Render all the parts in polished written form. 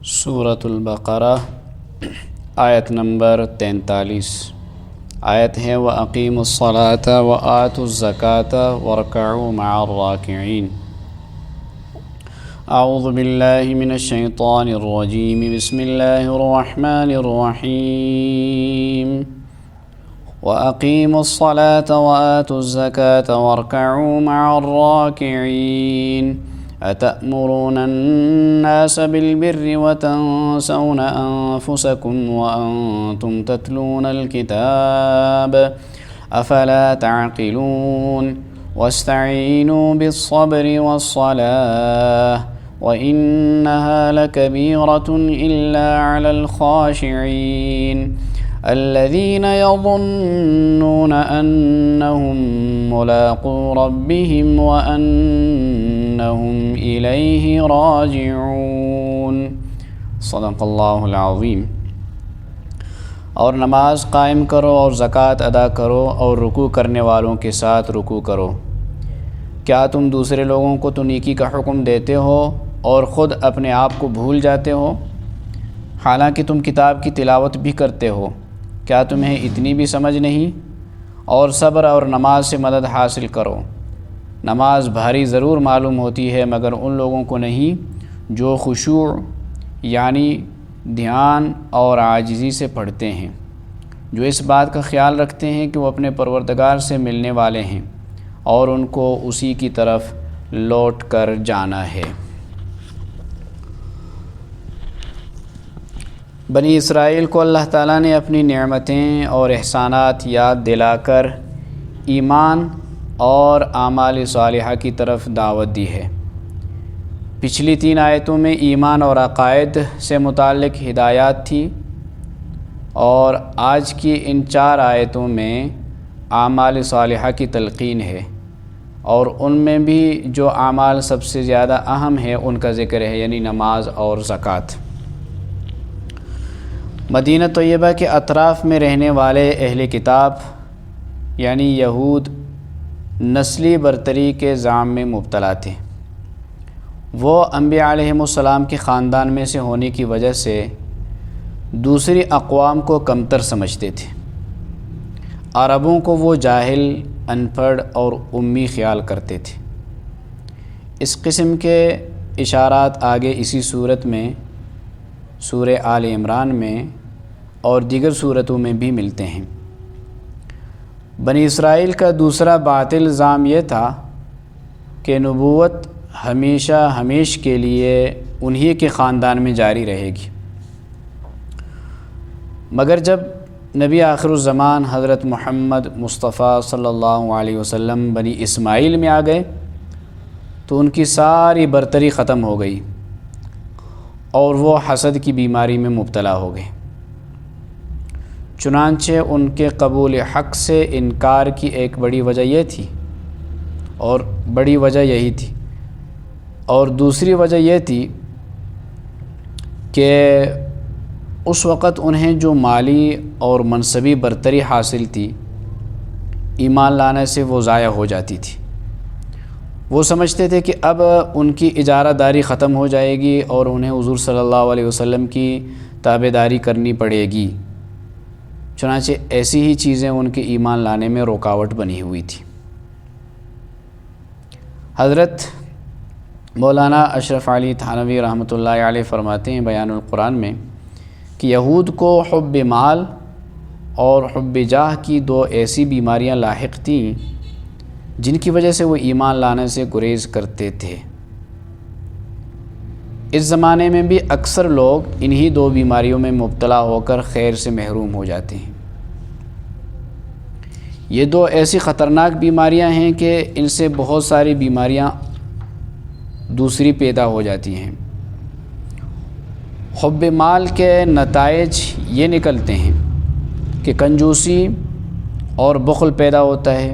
سورۃ البقرہ آیت نمبر 43 آیت ہے وَأَقِیمُوا الصَّلَاةَ وَآتُوا الزَّکَاةَ وَارْکَعُوا مَعَ الرَّاکِعِینَ اعوذ باللہ من الشیطان الرجیم بسم اللہ الرحمن الرحیم وَأَقِیمُوا الصَّلَاةَ وَآتُوا الزَّکَاةَ وَارْکَعُوا مَعَ الرَّاکِعِینَ أَتَأْمُرُونَ النَّاسَ بِالْبِرِّ وَتَنْسَوْنَ أَنفُسَكُمْ وَأَنْتُمْ تَتْلُونَ الْكِتَابَ أَفَلَا تَعْقِلُونَ وَاسْتَعِينُوا بِالصَّبْرِ وَالصَّلَاةِ وَإِنَّهَا لَكَبِيرَةٌ إِلَّا عَلَى الْخَاشِعِينَ الَّذِينَ يَظُنُّونَ أَنَّهُمْ مُلَاقُو رَبِّهِمْ وَأَنَّهُمْ إِلَيْهِ رَاجِعُونَ صدق اللہ العظیم۔ اور نماز قائم کرو اور زکوٰۃ ادا کرو اور رکوع کرنے والوں کے ساتھ رکوع کرو۔ کیا تم دوسرے لوگوں کو تو نیکی کا حکم دیتے ہو اور خود اپنے آپ کو بھول جاتے ہو، حالانکہ تم کتاب کی تلاوت بھی کرتے ہو؟ کیا تمہیں اتنی بھی سمجھ نہیں؟ اور صبر اور نماز سے مدد حاصل کرو۔ نماز بھاری ضرور معلوم ہوتی ہے مگر ان لوگوں کو نہیں جو خشوع یعنی دھیان اور عاجزی سے پڑھتے ہیں، جو اس بات کا خیال رکھتے ہیں کہ وہ اپنے پروردگار سے ملنے والے ہیں اور ان کو اسی کی طرف لوٹ کر جانا ہے۔ بنی اسرائیل کو اللہ تعالیٰ نے اپنی نعمتیں اور احسانات یاد دلا کر ایمان اور اعمال صالحہ کی طرف دعوت دی ہے۔ پچھلی 3 آیتوں میں ایمان اور عقائد سے متعلق ہدایات تھی، اور آج کی ان 4 آیتوں میں اعمال صالحہ کی تلقین ہے، اور ان میں بھی جو اعمال سب سے زیادہ اہم ہیں ان کا ذکر ہے، یعنی نماز اور زکوٰۃ۔ مدینہ طیبہ کے اطراف میں رہنے والے اہل کتاب یعنی یہود نسلی برتری کے زعم میں مبتلا تھے۔ وہ انبیاء علیہم السلام کے خاندان میں سے ہونے کی وجہ سے دوسری اقوام کو کمتر سمجھتے تھے۔ عربوں کو وہ جاہل، ان پڑھ اور امی خیال کرتے تھے۔ اس قسم کے اشارات آگے اسی صورت میں سورہ آل عمران میں اور دیگر صورتوں میں بھی ملتے ہیں۔ بنی اسرائیل کا دوسرا باطل الزام یہ تھا کہ نبوت ہمیشہ ہمیش کے لیے انہی کے خاندان میں جاری رہے گی، مگر جب نبی آخر الزمان حضرت محمد مصطفیٰ صلی اللہ علیہ وسلم بنی اسماعیل میں آ گئے تو ان کی ساری برتری ختم ہو گئی اور وہ حسد کی بیماری میں مبتلا ہو گئے۔ چنانچہ ان کے قبول حق سے انکار کی ایک بڑی وجہ یہ تھی، اور بڑی وجہ یہی تھی، اور دوسری وجہ یہ تھی کہ اس وقت انہیں جو مالی اور منصبی برتری حاصل تھی، ایمان لانے سے وہ ضائع ہو جاتی تھی۔ وہ سمجھتے تھے کہ اب ان کی اجارہ داری ختم ہو جائے گی اور انہیں حضور صلی اللہ علیہ وسلم کی تابعداری کرنی پڑے گی، چنانچہ ایسی ہی چیزیں ان کے ایمان لانے میں رکاوٹ بنی ہوئی تھی۔ حضرت مولانا اشرف علی تھانوی رحمۃ اللہ علیہ فرماتے ہیں بیان القرآن میں کہ یہود کو حب مال اور حب جاہ کی 2 ایسی بیماریاں لاحق تھیں جن کی وجہ سے وہ ایمان لانے سے گریز کرتے تھے۔ اس زمانے میں بھی اکثر لوگ انہی 2 بیماریوں میں مبتلا ہو کر خیر سے محروم ہو جاتے ہیں۔ یہ 2 ایسی خطرناک بیماریاں ہیں کہ ان سے بہت ساری بیماریاں دوسری پیدا ہو جاتی ہیں۔ حب مال کے نتائج یہ نکلتے ہیں کہ کنجوسی اور بخل پیدا ہوتا ہے،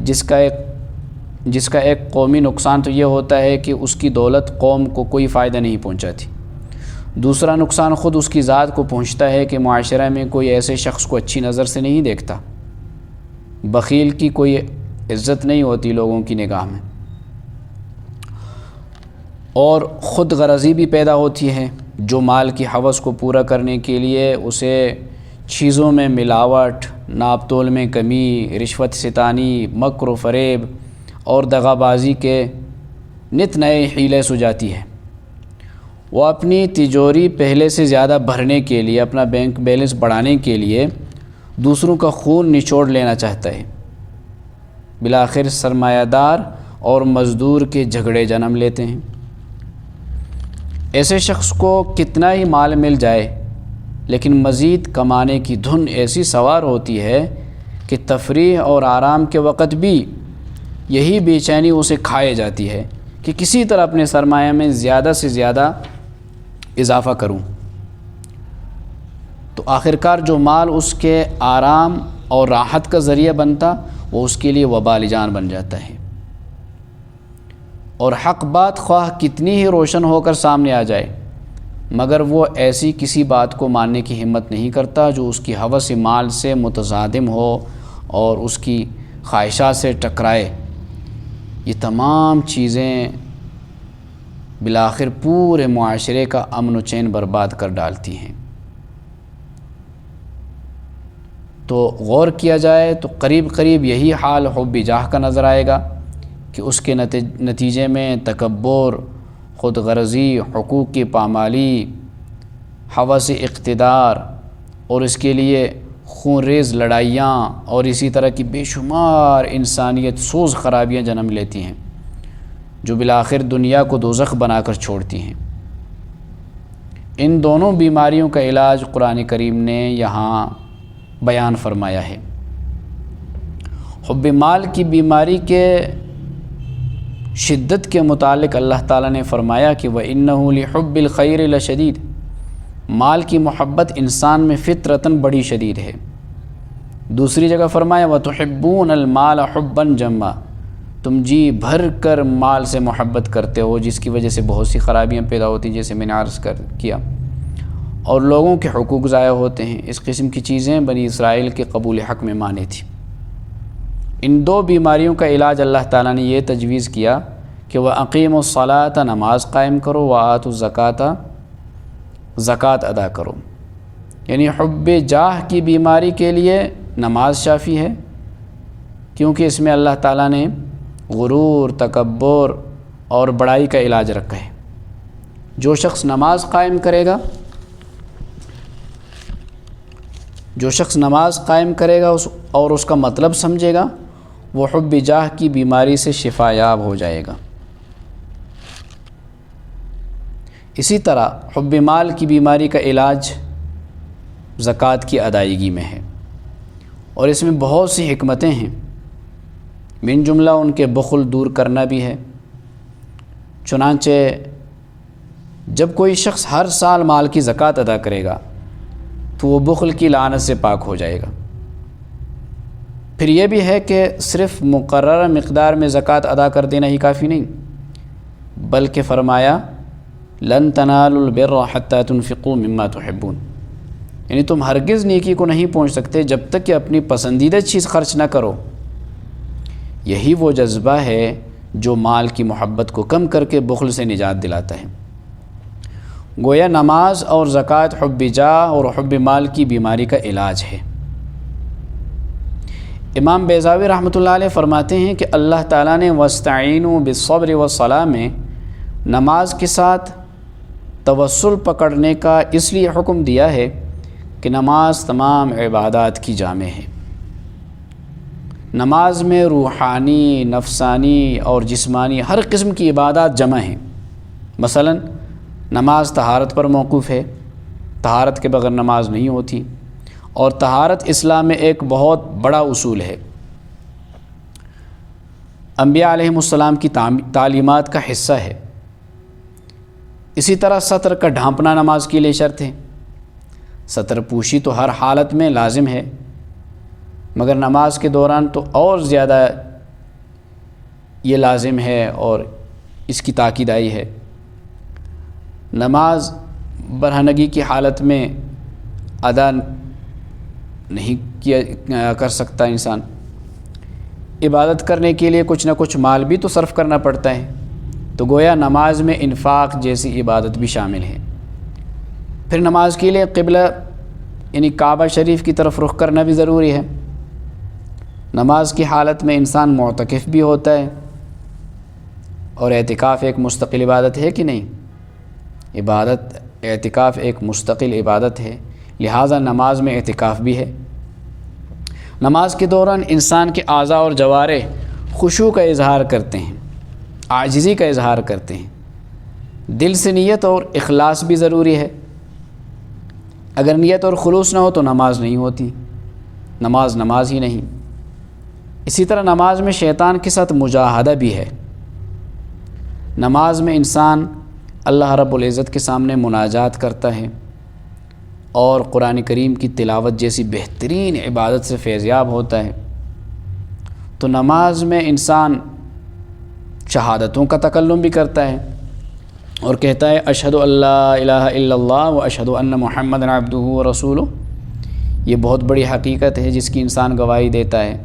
جس کا ایک قومی نقصان تو یہ ہوتا ہے کہ اس کی دولت قوم کو کوئی فائدہ نہیں پہنچاتی۔ دوسرا نقصان خود اس کی ذات کو پہنچتا ہے کہ معاشرہ میں کوئی ایسے شخص کو اچھی نظر سے نہیں دیکھتا، بخیل کی کوئی عزت نہیں ہوتی لوگوں کی نگاہ میں، اور خود غرضی بھی پیدا ہوتی ہے جو مال کی ہوس کو پورا کرنے کے لیے اسے چیزوں میں ملاوٹ، ناپ تول میں کمی، رشوت ستانی، مکر و فریب اور دغا بازی کے نت نئے حیلے سجاتی ہے۔ وہ اپنی تجوری پہلے سے زیادہ بھرنے کے لیے، اپنا بینک بیلنس بڑھانے کے لیے دوسروں کا خون نچوڑ لینا چاہتا ہے۔ بالآخر سرمایہ دار اور مزدور کے جھگڑے جنم لیتے ہیں۔ ایسے شخص کو کتنا ہی مال مل جائے لیکن مزید کمانے کی دھن ایسی سوار ہوتی ہے کہ تفریح اور آرام کے وقت بھی یہی بے چینی اسے کھائے جاتی ہے کہ کسی طرح اپنے سرمایہ میں زیادہ سے زیادہ اضافہ کروں۔ تو آخرکار جو مال اس کے آرام اور راحت کا ذریعہ بنتا وہ اس کے لیے وبال جان بن جاتا ہے، اور حق بات خواہ کتنی ہی روشن ہو کر سامنے آ جائے مگر وہ ایسی کسی بات کو ماننے کی ہمت نہیں کرتا جو اس کی ہوس مال سے متصادم ہو اور اس کی خواہشات سے ٹکرائے۔ یہ تمام چیزیں بالآخر پورے معاشرے کا امن و چین برباد کر ڈالتی ہیں۔ تو غور کیا جائے تو قریب قریب یہی حال حب جاہ کا نظر آئے گا کہ اس کے نتیجے میں تکبر، خود غرضی، حقوق کی پامالی، ہوس اقتدار اور اس کے لیے خون ریز لڑائیاں اور اسی طرح کی بے شمار انسانیت سوز خرابیاں جنم لیتی ہیں جو بالآخر دنیا کو دوزخ بنا کر چھوڑتی ہیں۔ ان دونوں بیماریوں کا علاج قرآن کریم نے یہاں بیان فرمایا ہے۔ حب مال کی بیماری کے شدت کے متعلق اللہ تعالیٰ نے فرمایا کہ وَإِنَّهُ لِحُبِّ الْخَيْرِ لَشَدِيدٌ، مال کی محبت انسان میں فطرتاً بڑی شدید ہے۔ دوسری جگہ فرمایا وَتُحِبُّونَ الْمَالَ حُبًّا جَمًّا، تم جی بھر کر مال سے محبت کرتے ہو جس کی وجہ سے بہت سی خرابیاں پیدا ہوتی جیسے میں نے عرض کیا، اور لوگوں کے حقوق ضائع ہوتے ہیں۔ اس قسم کی چیزیں بنی اسرائیل کے قبول حق میں مانے تھی۔ ان دو بیماریوں کا علاج اللہ تعالیٰ نے یہ تجویز کیا کہ وَأَقِیمُوا الصَّلَاةَ، نماز قائم کرو، وَآتُوا الزَّکَاةَ، زکوٰۃ ادا کرو۔ یعنی حب جاہ کی بیماری کے لیے نماز شافی ہے، کیونکہ اس میں اللہ تعالیٰ نے غرور، تکبر اور بڑائی کا علاج رکھا ہے۔ جو شخص نماز قائم کرے گا اور اس کا مطلب سمجھے گا وہ حب جاہ کی بیماری سے شفا یاب ہو جائے گا۔ اسی طرح حب مال کی بیماری کا علاج زکوٰۃ کی ادائیگی میں ہے، اور اس میں بہت سی حکمتیں ہیں، من جملہ ان کے بخل دور کرنا بھی ہے۔ چنانچہ جب کوئی شخص ہر سال مال کی زکوٰۃ ادا کرے گا تو وہ بخل کی لعنت سے پاک ہو جائے گا۔ پھر یہ بھی ہے کہ صرف مقررہ مقدار میں زکوٰۃ ادا کر دینا ہی کافی نہیں، بلکہ فرمایا لن تنالوا البر حتى تنفقوا مما تحبون، یعنی تم ہرگز نیکی کو نہیں پہنچ سکتے جب تک کہ اپنی پسندیدہ چیز خرچ نہ کرو۔ یہی وہ جذبہ ہے جو مال کی محبت کو کم کر کے بخل سے نجات دلاتا ہے۔ گویا نماز اور زکوٰۃ حب جاہ اور حب مال کی بیماری کا علاج ہے۔ امام بیضاوی رحمۃ اللہ علیہ فرماتے ہیں کہ اللہ تعالیٰ نے وَاسْتَعِینُوا بِالصَّبْرِ وَالصَّلَاةِ میں نماز کے ساتھ توسل پکڑنے کا اس لیے حکم دیا ہے کہ نماز تمام عبادات کی جامع ہے۔ نماز میں روحانی، نفسانی اور جسمانی ہر قسم کی عبادات جمع ہیں۔ مثلا نماز طہارت پر موقوف ہے، طہارت کے بغیر نماز نہیں ہوتی، اور طہارت اسلام میں ایک بہت بڑا اصول ہے، انبیاء علیہم السلام کی تعلیمات کا حصہ ہے۔ اسی طرح سطر کا ڈھانپنا نماز کے لیے شرط ہے۔ سطر پوشی تو ہر حالت میں لازم ہے، مگر نماز کے دوران تو اور زیادہ یہ لازم ہے اور اس کی تاکید آئی ہے۔ نماز برہنگی کی حالت میں ادا نہیں کر سکتا انسان، عبادت کرنے کے لیے کچھ نہ کچھ مال بھی تو صرف کرنا پڑتا ہے، تو گویا نماز میں انفاق جیسی عبادت بھی شامل ہے۔ پھر نماز کے لیے قبلہ یعنی کعبہ شریف کی طرف رخ کرنا بھی ضروری ہے۔ نماز کی حالت میں انسان معتکف بھی ہوتا ہے، اور اعتکاف ایک مستقل عبادت ہے کہ نہیں؟ اعتکاف ایک مستقل عبادت ہے، لہٰذا نماز میں اعتکاف بھی ہے۔ نماز کے دوران انسان کے اعضاء اور جوارح خشوع کا اظہار کرتے ہیں، عاجزی کا اظہار کرتے ہیں۔ دل سے نیت اور اخلاص بھی ضروری ہے۔ اگر نیت اور خلوص نہ ہو تو نماز نہیں ہوتی، نماز ہی نہیں۔ اسی طرح نماز میں شیطان کے ساتھ مجاہدہ بھی ہے۔ نماز میں انسان اللہ رب العزت کے سامنے مناجات کرتا ہے اور قرآن کریم کی تلاوت جیسی بہترین عبادت سے فیضیاب ہوتا ہے۔ تو نماز میں انسان شہادتوں کا تکلم بھی کرتا ہے اور کہتا ہے اشہد ان لا الہ الا اللہ و اشہد ان محمد عبدہ و رسولہ۔ یہ بہت بڑی حقیقت ہے جس کی انسان گواہی دیتا ہے۔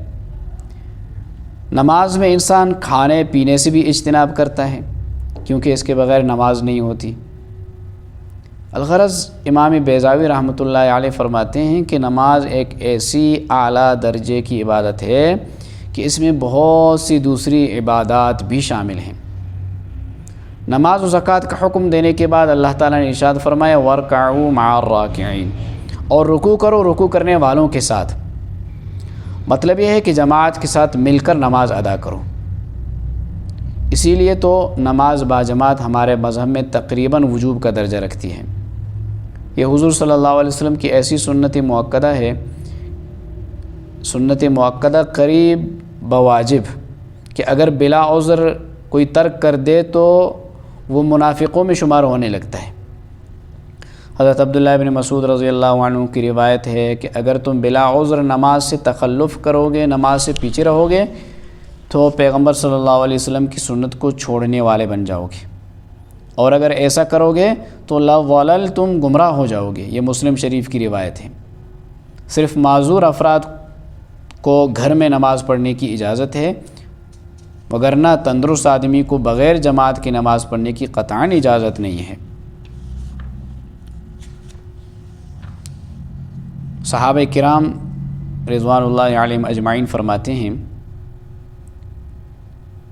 نماز میں انسان کھانے پینے سے بھی اجتناب کرتا ہے، کیونکہ اس کے بغیر نماز نہیں ہوتی۔ الغرض امام بیضاوی رحمۃ اللہ علیہ فرماتے ہیں کہ نماز ایک ایسی اعلیٰ درجے کی عبادت ہے کہ اس میں بہت سی دوسری عبادات بھی شامل ہیں۔ نماز و زکوٰۃ کا حکم دینے کے بعد اللہ تعالیٰ نے ارشاد فرمایا وَارْكَعُوا مَعَ الرَّاكِعِينَ، اور رکوع کرو رکوع کرنے والوں کے ساتھ۔ مطلب یہ ہے کہ جماعت کے ساتھ مل کر نماز ادا کرو۔ اسی لیے تو نماز باجماعت ہمارے مذہب میں تقریباً وجوب کا درجہ رکھتی ہے۔ یہ حضور صلی اللہ علیہ وسلم کی ایسی سنت مؤکدہ ہے، سنت مؤکدہ قریب بواجب، کہ اگر بلا عذر کوئی ترک کر دے تو وہ منافقوں میں شمار ہونے لگتا ہے۔ حضرت عبداللہ بن مسعود رضی اللہ عنہ کی روایت ہے کہ اگر تم بلا عذر نماز سے تخلف کرو گے، نماز سے پیچھے رہو گے، تو پیغمبر صلی اللہ علیہ وسلم کی سنت کو چھوڑنے والے بن جاؤ گے، اور اگر ایسا کرو گے تو لَضَلَلْ تم گمراہ ہو جاؤ گے۔ یہ مسلم شریف کی روایت ہے۔ صرف معذور افراد کو گھر میں نماز پڑھنے کی اجازت ہے، وگرنہ تندرست آدمی کو بغیر جماعت کی نماز پڑھنے کی قطعاً اجازت نہیں ہے۔ صحابہ کرام رضوان اللہ علیہم اجمعین فرماتے ہیں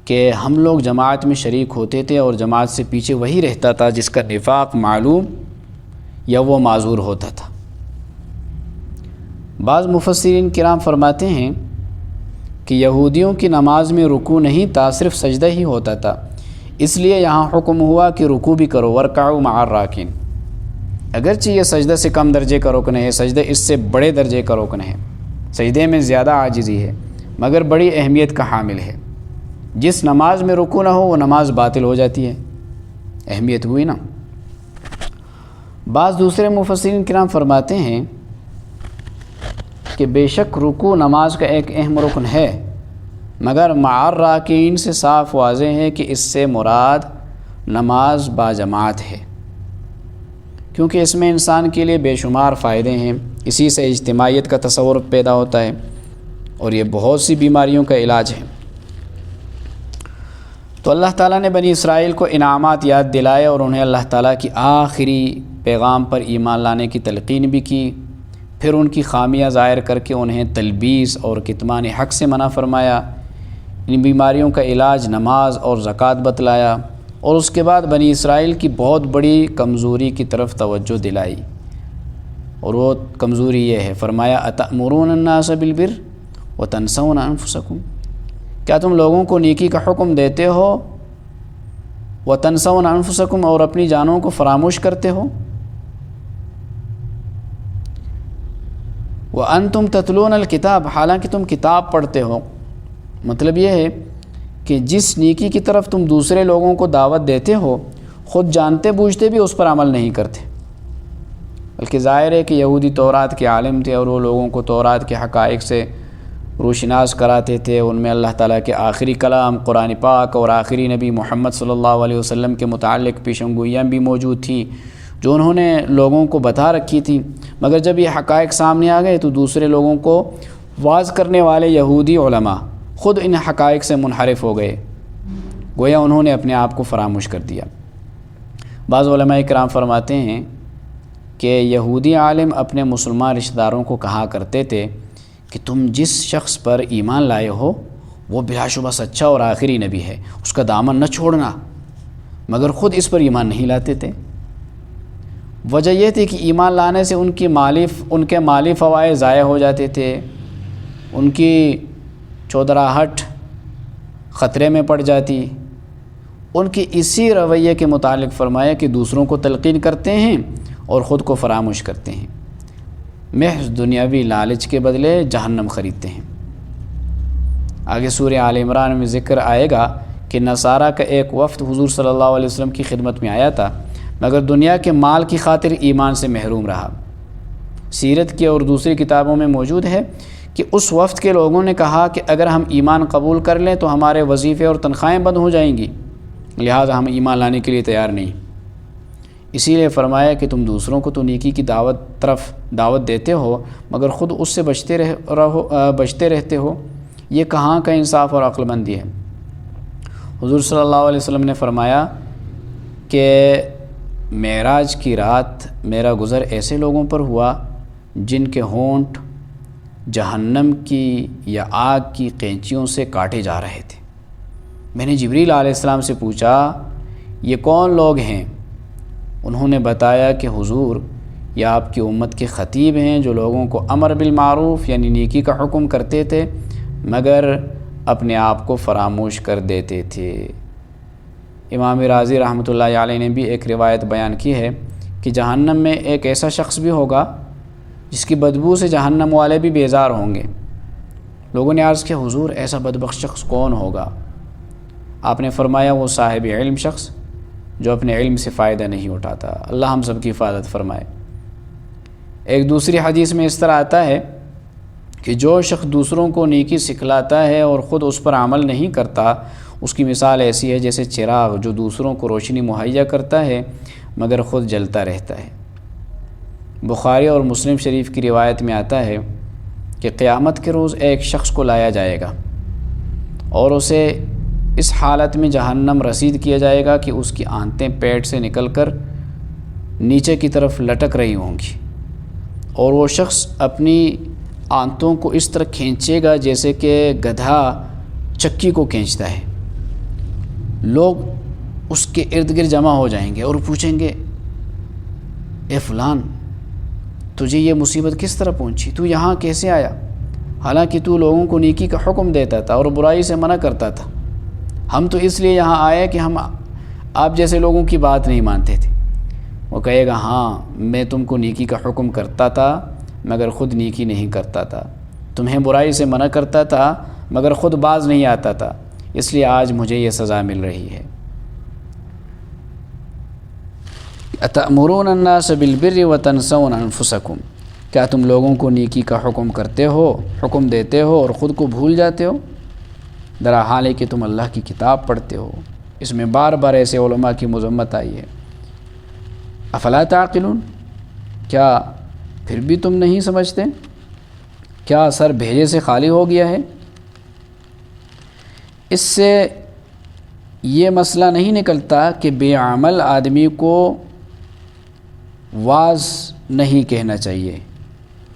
کہ ہم لوگ جماعت میں شریک ہوتے تھے اور جماعت سے پیچھے وہی رہتا تھا جس کا نفاق معلوم یا وہ معذور ہوتا تھا۔ بعض مفسرین کرام فرماتے ہیں کہ یہودیوں کی نماز میں رکوع نہیں تھا، صرف سجدہ ہی ہوتا تھا، اس لیے یہاں حکم ہوا کہ رکوع بھی کرو، وَارْكَعُوا مَعَ الرَّاكِعِينَ۔ اگرچہ یہ سجدہ سے کم درجے کا رکن ہے، سجدہ اس سے بڑے درجے کا رکن ہے، سجدے میں زیادہ عاجزی ہے، مگر بڑی اہمیت کا حامل ہے۔ جس نماز میں رکوع نہ ہو وہ نماز باطل ہو جاتی ہے، اہمیت ہوئی نا۔ بعض دوسرے مفسرین کرام فرماتے ہیں کہ بے شک رکوع نماز کا ایک اہم رکن ہے، مگر مع الراکعین سے صاف واضح ہے کہ اس سے مراد نماز باجماعت ہے، کیونکہ اس میں انسان کے لیے بے شمار فائدے ہیں۔ اسی سے اجتماعیت کا تصور پیدا ہوتا ہے اور یہ بہت سی بیماریوں کا علاج ہے۔ تو اللہ تعالیٰ نے بنی اسرائیل کو انعامات یاد دلائے اور انہیں اللہ تعالیٰ کی آخری پیغام پر ایمان لانے کی تلقین بھی کی، پھر ان کی خامیاں ظاہر کر کے انہیں تلبیس اور کتمان حق سے منع فرمایا، ان بیماریوں کا علاج نماز اور زکوٰۃ بتلایا، اور اس کے بعد بنی اسرائیل کی بہت بڑی کمزوری کی طرف توجہ دلائی، اور وہ کمزوری یہ ہے، فرمایا اتأمرون الناس بالبر وتنسون انفسکم، کیا تم لوگوں کو نیکی کا حکم دیتے ہو وتنسون انفسکم، اور اپنی جانوں کو فراموش کرتے ہو، وانتم تتلون الکتاب، حالانکہ تم کتاب پڑھتے ہو۔ مطلب یہ ہے کہ جس نیکی کی طرف تم دوسرے لوگوں کو دعوت دیتے ہو، خود جانتے بوجھتے بھی اس پر عمل نہیں کرتے۔ بلکہ ظاہر ہے کہ یہودی تورات کے عالم تھے اور وہ لوگوں کو تورات کے حقائق سے روشناس کراتے تھے، ان میں اللہ تعالیٰ کے آخری کلام قرآن پاک اور آخری نبی محمد صلی اللہ علیہ وسلم کے متعلق پیشن گوئیاں بھی موجود تھیں جو انہوں نے لوگوں کو بتا رکھی تھی، مگر جب یہ حقائق سامنے آ گئے تو دوسرے لوگوں کو واعظ کرنے والے یہودی علماء خود ان حقائق سے منحرف ہو گئے، گویا انہوں نے اپنے آپ کو فراموش کر دیا۔ بعض علماء کرام فرماتے ہیں کہ یہودی عالم اپنے مسلمان رشتہ داروں کو کہا کرتے تھے کہ تم جس شخص پر ایمان لائے ہو وہ بلا شبہ سچا اور آخری نبی ہے، اس کا دامن نہ چھوڑنا، مگر خود اس پر ایمان نہیں لاتے تھے۔ وجہ یہ تھی کہ ایمان لانے سے ان کے مالی فوائد ضائع ہو جاتے تھے، ان کی چودراہٹ خطرے میں پڑ جاتی۔ ان کے اسی رویے کے متعلق فرمایا کہ دوسروں کو تلقین کرتے ہیں اور خود کو فراموش کرتے ہیں، محض دنیاوی لالچ کے بدلے جہنم خریدتے ہیں۔ آگے سورہ آل عمران میں ذکر آئے گا کہ نصارہ کا ایک وفد حضور صلی اللہ علیہ وسلم کی خدمت میں آیا تھا، مگر دنیا کے مال کی خاطر ایمان سے محروم رہا۔ سیرت کی اور دوسری کتابوں میں موجود ہے کہ اس وفد کے لوگوں نے کہا کہ اگر ہم ایمان قبول کر لیں تو ہمارے وظیفے اور تنخواہیں بند ہو جائیں گی، لہٰذا ہم ایمان لانے کے لیے تیار نہیں۔ اسی لیے فرمایا کہ تم دوسروں کو تو نیکی کی طرف دعوت دیتے ہو مگر خود اس سے بچتے رہتے ہو، یہ کہاں کا انصاف اور عقل مندی ہے۔ حضور صلی اللہ علیہ وسلم نے فرمایا کہ معراج کی رات میرا گزر ایسے لوگوں پر ہوا جن کے ہونٹ جہنم کی یا آگ کی قینچیوں سے کاٹے جا رہے تھے۔ میں نے جبریل علیہ السلام سے پوچھا یہ کون لوگ ہیں؟ انہوں نے بتایا کہ حضور یہ آپ کی امت کے خطیب ہیں جو لوگوں کو امر بالمعروف یعنی نیکی کا حکم کرتے تھے مگر اپنے آپ کو فراموش کر دیتے تھے۔ امام راضی رحمۃ اللہ علیہ نے بھی ایک روایت بیان کی ہے کہ جہنم میں ایک ایسا شخص بھی ہوگا جس کی بدبو سے جہنم والے بھی بیزار ہوں گے۔ لوگوں نے عرض کیا حضور ایسا بدبخت شخص کون ہوگا؟ آپ نے فرمایا وہ صاحب علم شخص جو اپنے علم سے فائدہ نہیں اٹھاتا۔ اللہ ہم سب کی حفاظت فرمائے۔ ایک دوسری حدیث میں اس طرح آتا ہے کہ جو شخص دوسروں کو نیکی سکھلاتا ہے اور خود اس پر عمل نہیں کرتا اس کی مثال ایسی ہے جیسے چراغ جو دوسروں کو روشنی مہیا کرتا ہے مگر خود جلتا رہتا ہے۔ بخاری اور مسلم شریف کی روایت میں آتا ہے کہ قیامت کے روز ایک شخص کو لایا جائے گا اور اسے اس حالت میں جہنم رسید کیا جائے گا کہ اس کی آنتیں پیٹ سے نکل کر نیچے کی طرف لٹک رہی ہوں گی، اور وہ شخص اپنی آنتوں کو اس طرح کھینچے گا جیسے کہ گدھا چکی کو کھینچتا ہے۔ لوگ اس کے ارد گرد جمع ہو جائیں گے اور پوچھیں گے اے فلان تجھے یہ مصیبت کس طرح پہنچی؟ تو یہاں کیسے آیا؟ حالانکہ تو لوگوں کو نیکی کا حکم دیتا تھا اور برائی سے منع کرتا تھا۔ ہم تو اس لیے یہاں آئے کہ ہم آپ جیسے لوگوں کی بات نہیں مانتے تھے۔ وہ کہے گا ہاں میں تم کو نیکی کا حکم کرتا تھا مگر خود نیکی نہیں کرتا تھا، تمہیں برائی سے منع کرتا تھا مگر خود باز نہیں آتا تھا، اس لیے آج مجھے یہ سزا مل رہی ہے۔ اتأمرون الناس بالبر وتنسون انفسکم، کیا تم لوگوں کو نیکی کا حکم کرتے ہو، حکم دیتے ہو اور خود کو بھول جاتے ہو؟ درا حال ہے کہ تم اللہ کی کتاب پڑھتے ہو۔ اس میں بار بار ایسے علماء کی مذمت آئی ہے۔ افلا تعقلون، کیا پھر بھی تم نہیں سمجھتے؟ کیا سر بھیجے سے خالی ہو گیا ہے؟ اس سے یہ مسئلہ نہیں نکلتا کہ بے عمل آدمی کو واعظ نہیں کہنا چاہیے،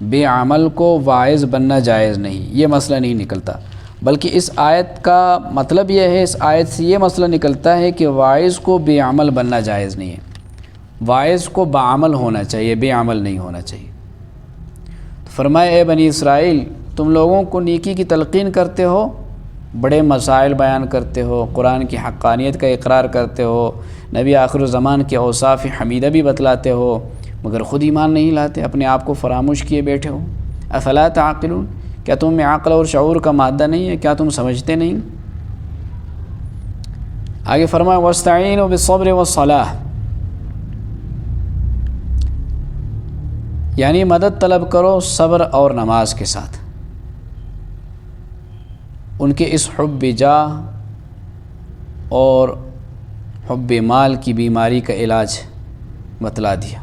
بے عمل کو واعظ بننا جائز نہیں، یہ مسئلہ نہیں نکلتا، بلکہ اس آیت کا مطلب یہ ہے، اس آیت سے یہ مسئلہ نکلتا ہے کہ واعظ کو بے عمل بننا جائز نہیں ہے، واعظ کو بعمل ہونا چاہیے، بے عمل نہیں ہونا چاہیے۔ فرمائے اے بنی اسرائیل تم لوگوں کو نیکی کی تلقین کرتے ہو، بڑے مسائل بیان کرتے ہو، قرآن کی حقانیت کا اقرار کرتے ہو، نبی آخر الزمان کے اوصاف حمیدہ بھی بتلاتے ہو مگر خود ایمان نہیں لاتے، اپنے آپ کو فراموش کیے بیٹھے ہو۔ افلا تعقلون، کیا تم میں عقل اور شعور کا مادہ نہیں ہے؟ کیا تم سمجھتے نہیں؟ آگے فرمایا واستعینوا بالصبر والصلاۃ، یعنی مدد طلب کرو صبر اور نماز کے ساتھ۔ ان کے اس حب جاہ اور حب مال کی بیماری کا علاج بتلا دیا۔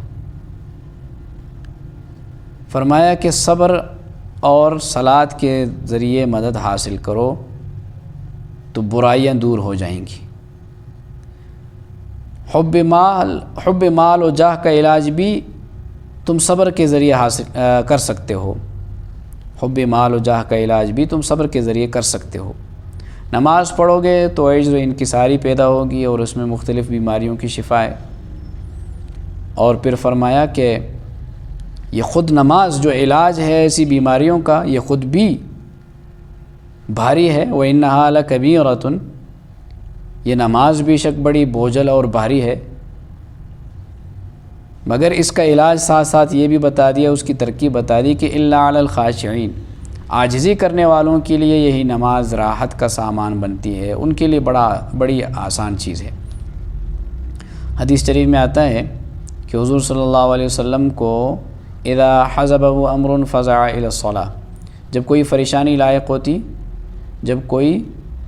فرمایا کہ صبر اور صلاۃ کے ذریعے مدد حاصل کرو تو برائیاں دور ہو جائیں گی۔ حب مال و جاہ کا علاج بھی تم صبر کے ذریعے حاصل کر سکتے ہو، حب مال و جاہ کا علاج بھی تم صبر کے ذریعے کر سکتے ہو۔ نماز پڑھو گے تو عجز و انکساری پیدا ہوگی اور اس میں مختلف بیماریوں کی شفا ہے۔ اور پھر فرمایا کہ یہ خود نماز جو علاج ہے ایسی بیماریوں کا، یہ خود بھی بھاری ہے۔ وَإِنَّهَا لَكَبِيرَةٌ، یہ نماز بے شک بڑی بوجھل اور بھاری ہے، مگر اس کا علاج ساتھ ساتھ یہ بھی بتا دیا، اس کی ترکیب بتا دی کہ إِلَّا عَلَى الْخَاشِعِينَ، عاجزی کرنے والوں کے لیے یہی نماز راحت کا سامان بنتی ہے، ان کے لیے بڑی آسان چیز ہے۔ حدیث شریف میں آتا ہے کہ حضور صلی اللہ علیہ وسلم کو اذا حزبه امر فزع الى الصلاة، جب کوئی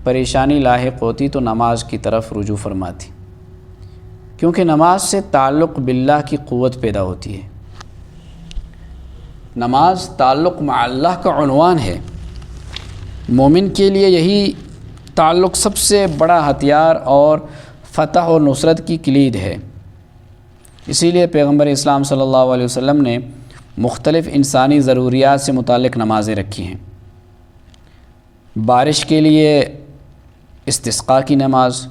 پریشانی لاحق ہوتی تو نماز کی طرف رجوع فرماتی، کیونکہ نماز سے تعلق باللہ کی قوت پیدا ہوتی ہے۔ نماز تعلق مع اللہ کا عنوان ہے، مومن کے لیے یہی تعلق سب سے بڑا ہتھیار اور فتح و نصرت کی کلید ہے۔ اسی لیے پیغمبر اسلام صلی اللہ علیہ وسلم نے مختلف انسانی ضروریات سے متعلق نمازیں رکھی ہیں۔ بارش کے لیے استسقاء کی نماز،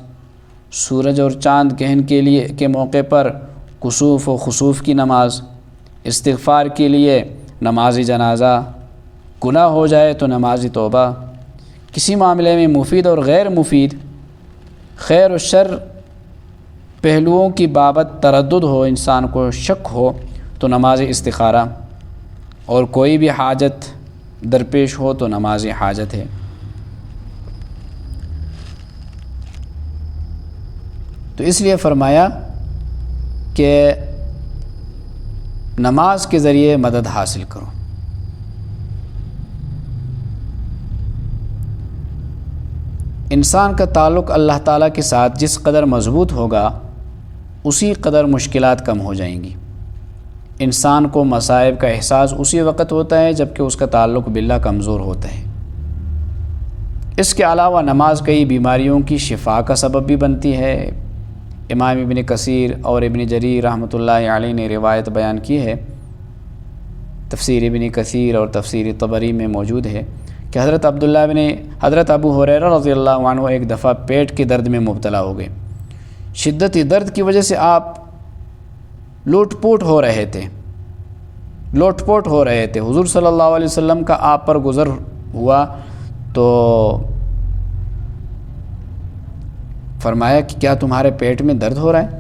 سورج اور چاند گرہن کے موقع پر کسوف و خسوف کی نماز، استغفار کے لیے نماز جنازہ، گناہ ہو جائے تو نماز توبہ، کسی معاملے میں مفید اور غیر مفید، خیر و شر پہلوؤں کی بابت تردد ہو، انسان کو شک ہو تو نماز استخارہ، اور کوئی بھی حاجت درپیش ہو تو نماز حاجت ہے۔ تو اس لیے فرمایا کہ نماز کے ذریعے مدد حاصل کرو۔ انسان کا تعلق اللہ تعالیٰ کے ساتھ جس قدر مضبوط ہوگا اسی قدر مشکلات کم ہو جائیں گی۔ انسان کو مصائب کا احساس اسی وقت ہوتا ہے جب کہ اس کا تعلق باللہ کمزور ہوتا ہے۔ اس کے علاوہ نماز کئی بیماریوں کی شفا کا سبب بھی بنتی ہے۔ امام ابن کثیر اور ابن جریر رحمۃ اللہ علیہ نے روایت بیان کی ہے، تفسیر ابن کثیر اور تفسیر طبری میں موجود ہے کہ حضرت ابو ہریرہ رضی اللہ عنہ ایک دفعہ پیٹ کے درد میں مبتلا ہو گئے۔ شدت درد کی وجہ سے آپ لوٹ پوٹ ہو رہے تھے۔ حضور صلی اللہ علیہ وسلم کا آپ پر گزر ہوا تو فرمایا کہ کیا تمہارے پیٹ میں درد ہو رہا ہے؟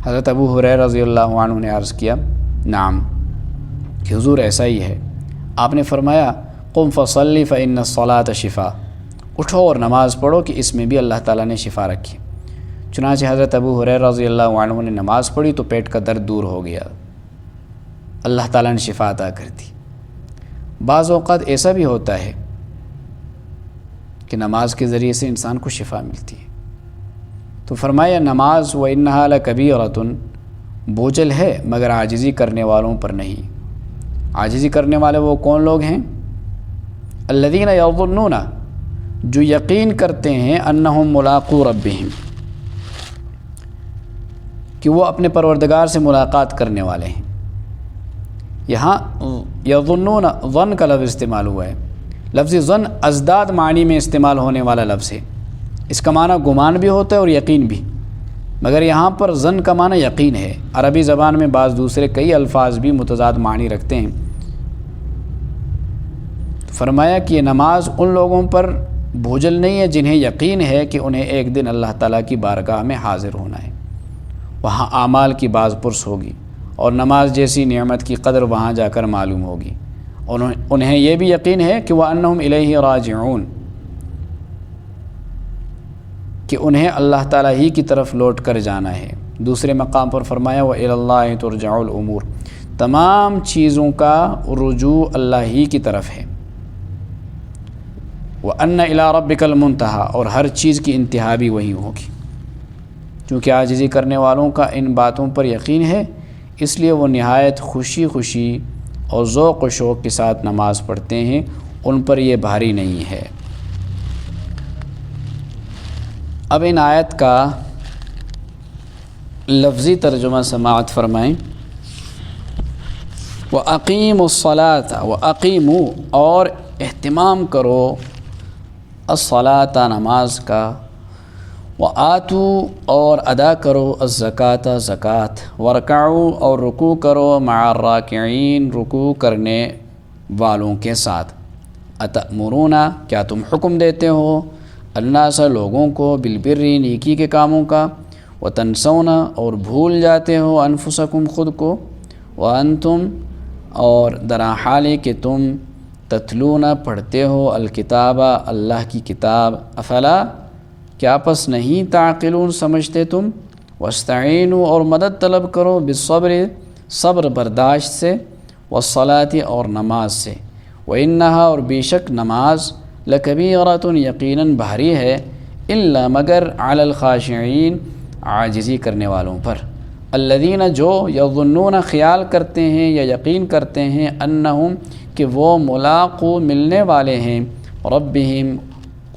حضرت ابو ہریرہ رضی اللہ عنہ نے عرض کیا نعم، کہ حضور ایسا ہی ہے۔ آپ نے فرمایا قم فصلی فإن الصلاة شفاء، اٹھو اور نماز پڑھو کہ اس میں بھی اللہ تعالیٰ نے شفا رکھی۔ چنانچہ حضرت ابو ہریرہ رضی اللہ عنہ نے نماز پڑھی تو پیٹ کا درد دور ہو گیا، اللہ تعالیٰ نے شفا عطا کر دی۔ بعض اوقات ایسا بھی ہوتا ہے کہ نماز کے ذریعے سے انسان کو شفا ملتی ہے۔ تو فرمایا نماز وَإِنَّهَا لَكَبِيرَةٌ، بوجھل ہے مگر عاجزی کرنے والوں پر نہیں۔ عاجزی کرنے والے وہ کون لوگ ہیں؟ الذین یظنون، جو یقین کرتے ہیں انہم ملاقو ربہم، کہ وہ اپنے پروردگار سے ملاقات کرنے والے ہیں۔ یہاں یظنون ظن کا لفظ استعمال ہوا ہے۔ لفظ ظن ازداد معنی میں استعمال ہونے والا لفظ ہے۔ اس کا معنی گمان بھی ہوتا ہے اور یقین بھی، مگر یہاں پر ظن کا معنی یقین ہے۔ عربی زبان میں بعض دوسرے کئی الفاظ بھی متضاد معنی رکھتے ہیں۔ فرمایا کہ یہ نماز ان لوگوں پر بوجھل نہیں ہے جنہیں یقین ہے کہ انہیں ایک دن اللہ تعالیٰ کی بارگاہ میں حاضر ہونا ہے، وہاں اعمال کی باز پرس ہوگی اور نماز جیسی نعمت کی قدر وہاں جا کر معلوم ہوگی۔ اور انہیں یہ بھی یقین ہے کہ وَأَنَّهُمْ إِلَيْهِ راجعون، کہ انہیں اللہ تعالیٰ ہی کی طرف لوٹ کر جانا ہے۔ دوسرے مقام پر فرمایا وَإِلَى اللَّهِ تُرْجَعُ الْأُمُورُ، تمام چیزوں کا رجوع اللہ ہی کی طرف ہے۔ وَأَنَّ إِلَىٰ رَبِّكَ الْمُنْتَهَىٰ، اور ہر چیز کی انتہا بھی وہی ہوگی۔ چونکہ عاجزی کرنے والوں کا ان باتوں پر یقین ہے، اس لیے وہ نہایت خوشی اور ذوق و شوق کے ساتھ نماز پڑھتے ہیں، ان پر یہ بھاری نہیں ہے۔ اب ان آیت کا لفظی ترجمہ سماعت فرمائیں۔ وَأَقِيمُوا الصَّلَاةَ وَأَقِيمُوا اور اہتمام کرو الصلاۃ نماز کا، وَآتُوا اور ادا کرو الزکاۃ زکوٰۃ، وَارْکعُوا اور رکوع کرو مع الراکعین رکوع کرنے والوں کے ساتھ۔ اتأمرون کیا تم حکم دیتے ہو الناس لوگوں کو بالبر نیکی کے کاموں کا، وتنسون اور بھول جاتے ہو انفسکم خود کو، وانتم اور درا حال کہ تم تتلون پڑھتے ہو الکتاب اللہ کی کتاب، افلا کیا پس نہیں تعقلون سمجھتے تم، واستعینوا اور مدد طلب کرو بالصبر صبر برداشت سے، والصلاۃ اور نماز سے، وانہا اور بے شک نماز لکبیرۃ یقیناً بھاری ہے، الا مگر علی الخاشعین عاجزی کرنے والوں پر، الذین جو یظنون خیال کرتے ہیں یا یقین کرتے ہیں انہم کہ وہ ملاقو ملنے والے ہیں ربہم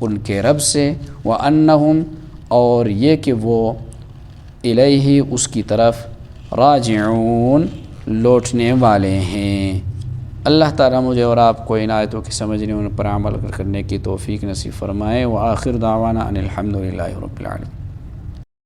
ان کے رب سے، وانہم اور یہ کہ وہ الیہ اس کی طرف راجعون لوٹنے والے ہیں۔ اللہ تعالیٰ مجھے اور آپ کو ان آیتوں کی سمجھنے ان پر عمل کرنے کی توفیق نصیب فرمائے۔ وآخر دعوانا ان الحمد للہ رب العالمین۔